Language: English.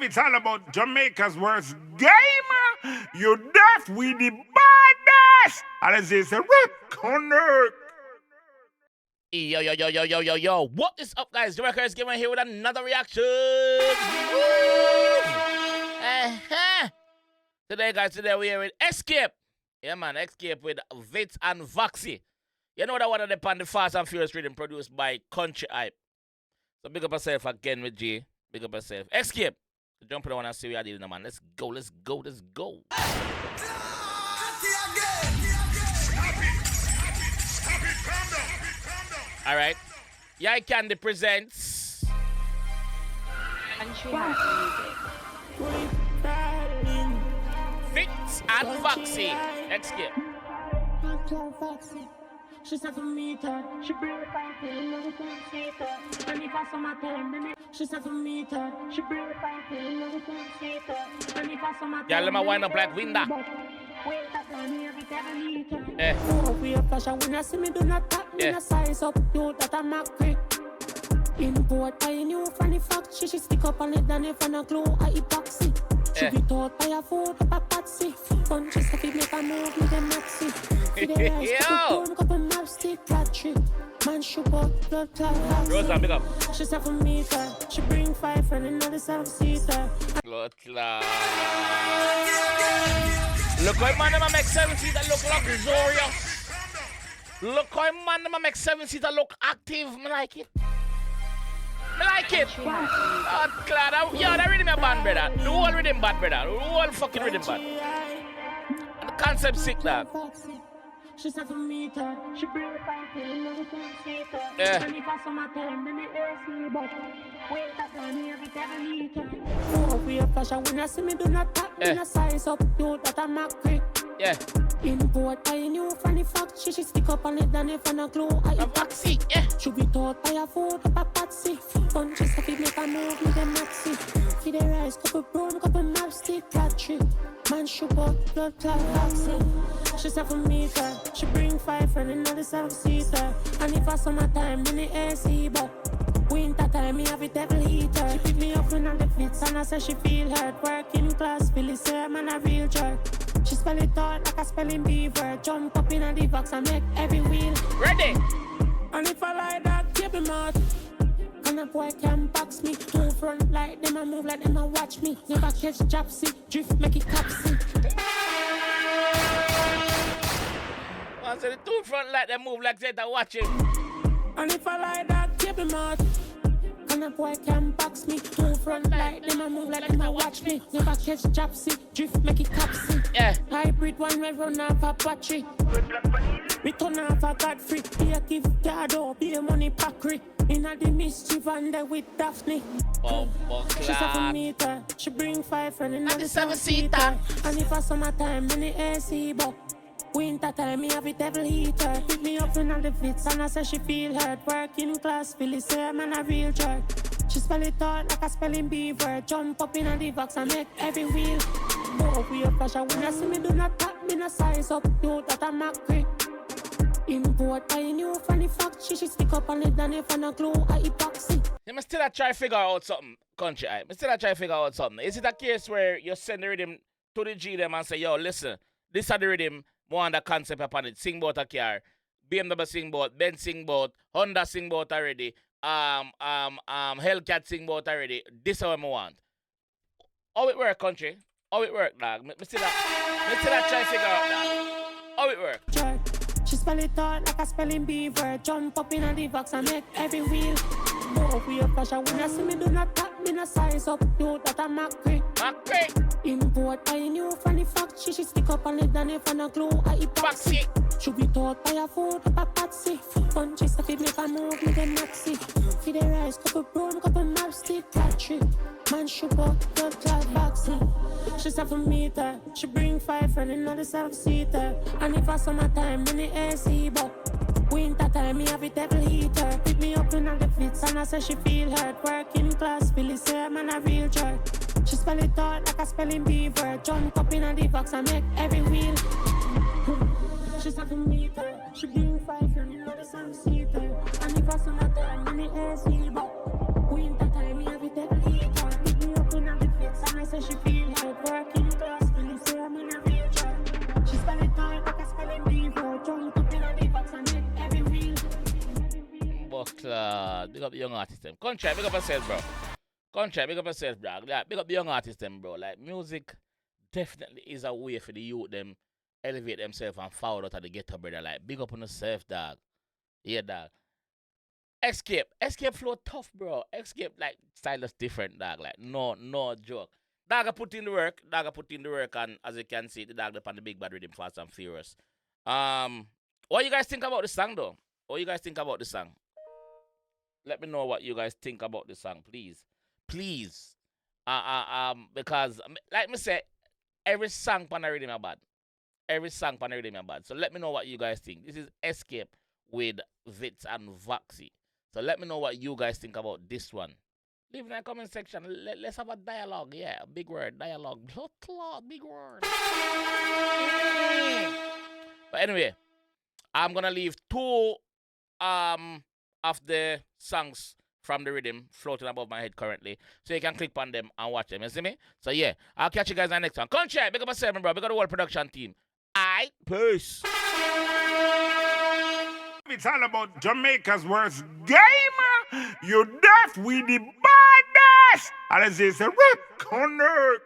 it's all about Jamaica's worst game. You deaf, we the baddest. And as they say, connect. Yo. What is up, guys? JAMAICA'S 𝐑𝐄𝐂𝐓𝐈𝐎𝐍 here with another reaction. Today, guys, we're here with Xkappe. Yeah, man, Xkappe with Vitz and Voxy. You know that one of the on the Fast and Furious rhythm produced by 𝐑𝐄𝐂𝐓𝐈𝐎𝐍. So big up yourself again with G. Big up yourself. Xkappe. Jump in the one and see what I did, man. Let's go. All right. JAMAICA'S presents Vitz and Voxy. Xkappe. She said for me to, she bring it back to another thing, and if I saw my time, she said for me to, she bring it back to another thing, and if I saw my time, yeah, let me wind up like window. We a flash and when I see me do not tap, me a size up, you that I'm a quick. Import I knew funny fact, she stick up on it, and if I no clue, I epoxy. She be taught by a food, a paparazzi. Punches that make a move with a maxi. Couple maps, stick that trick. Man, shoot up, blood clot. Rosa, big up. She said for me, she bring 5 friends, another 7-seater. Blood clot. Look how man them make 7-seater look luxurious. Look how man them make 7-seater look active. Me like it. Oh, glad. Yo, that rhythm a bad, brother. The whole rhythm bad, brother. The whole fucking rhythm bad. And the concept sick, dog. She said for me, she bring it back to another thing, yeah. And if I saw my time, then it hurts me, but wait that time, every 7 meters. Oh, we a flash, and when I see me do not tap, me a size up, you that I'm a quick. Yeah. Import I knew funny fact, she stick up on it, and if I no clue, I Voxy, yeah. Should be taught by a food, a paparazzi. Punches that make a move with a maxi. Feed the rice, couple brown, couple maps, stick that trick. Man, shoot up, blood clot, Voxy. She said for me, she bring 5 friends, another 7-seater. And if I saw my time, then the AC, but winter time, me have a devil heater. She pick me up in the Vitz, and I say she feel hurt. Working class, Philly say man a real jerk. She spell it out like a spelling beaver. Jump up in the box and make every wheel. Ready? And if I like that, keep him out. And a boy can box me. Two front like them, I move like them, I watch me. Never catch Japsy, drift make it capsy. I said the two front like them move like that, I watch it. And if I like that, keep him out. And a boy can box me. Two front like them, I move like them, I watch me. Never catch Japsy, drift make it capsy. Yeah. Hybrid one, we run off a battery. We turn off a Godfrey. Be a give God up, be a money packery. In a the mischief and there with Daphne. She said for me, she bring 5 friends, another 7-seater. And if I summertime, then the AC, but winter time, me have a devil heater. Pick me up in all the Vitz, and I say she feel hurt. Working class, Philly say man a real jerk. She spell it out like a spelling beaver. Jump up in the box and make every wheel. Oh, we a flash, and when I see me do not tap, me no size up. You that I'm a quick. Import I knew funny fact, she stick up on it, and if I no clue, I epoxy. You must still try to figure out something, 𝐑𝐄𝐂𝐓𝐈𝐎𝐍. Must still try to figure out something. Is it a case where you send the rhythm to the G them and say, yo, listen, this is the rhythm, more on the concept upon it. Sing about a car, BMW sing about, Benz sing about, Honda sing about already, Hellcat sing about already. This is what I want. How it work, country? How it work, dog? Me still try to figure out that. How it work? She spell it out like a spelling beaver. Jump up in the box and make every wheel. Oh, we a flash, and when I see me do not tap, me no size up. You that I'm a quick. Import I knew funny fact, she stick up on it, and if I no clue, I epoxy. Should be taught by a food, a paparazzi. Punches that make a move with a maxi. Feed the rice, couple brown, couple maps, stick that trick. Man, shoot up, blood clot, Voxy. She said for me, she bring 5 friends, another 7-seater. And if I saw my time, then the AC, but winter time, me have a devil heater. Pick me up in the Vitz, and I say she feel hurt. Working class, Philly say man a real jerk. She spell it out like a spelling beaver. Jump up in the box and make every wheel. She said for me, she bring 5 friends, another 7-seater. And if I saw my time, then the AC, but winter time, me have a devil heater. Pick me up in the Vitz, say she feel like working class. Really say I'm in a real job. She spell it out like a spelling bee for jump up in a the box and make every wheel. Buckler, big up the young artist them. Country, big up yourself, bro. Country, big up yourself, bro. Yeah, big up the young artist them, bro. Like, music definitely is a way for the youth them elevate themselves and forward out of the ghetto, brother. Like, big up on yourself, dog. Yeah, dog. Xkappe flow tough, bro. Xkappe, like, style is different, dog. Like, no joke. Dog, I put in the work. And as you can see, the dog up on the big bad rhythm, Fast and Furious. What you guys think about the song, though? What you guys think about the song? Let me know what you guys think about the song, please. Please. Because, like me say, every song pan a rhythm are bad. So let me know what you guys think. This is Xkappe with Vitz and Voxy. So let me know what you guys think about this one. Leave in the comment section. Let's have a dialogue. Yeah, big word. Dialogue. Blood clot. Big word. But anyway, I'm going to leave 2 of the songs from the rhythm floating above my head currently. So you can click on them and watch them. You see me? So yeah, I'll catch you guys on the next one. Country, big up myself, bro. Big up the whole production team. Aight, peace. It's all about Jamaica's worst game. You deaf, we the baddest. And as they say, rip, connect.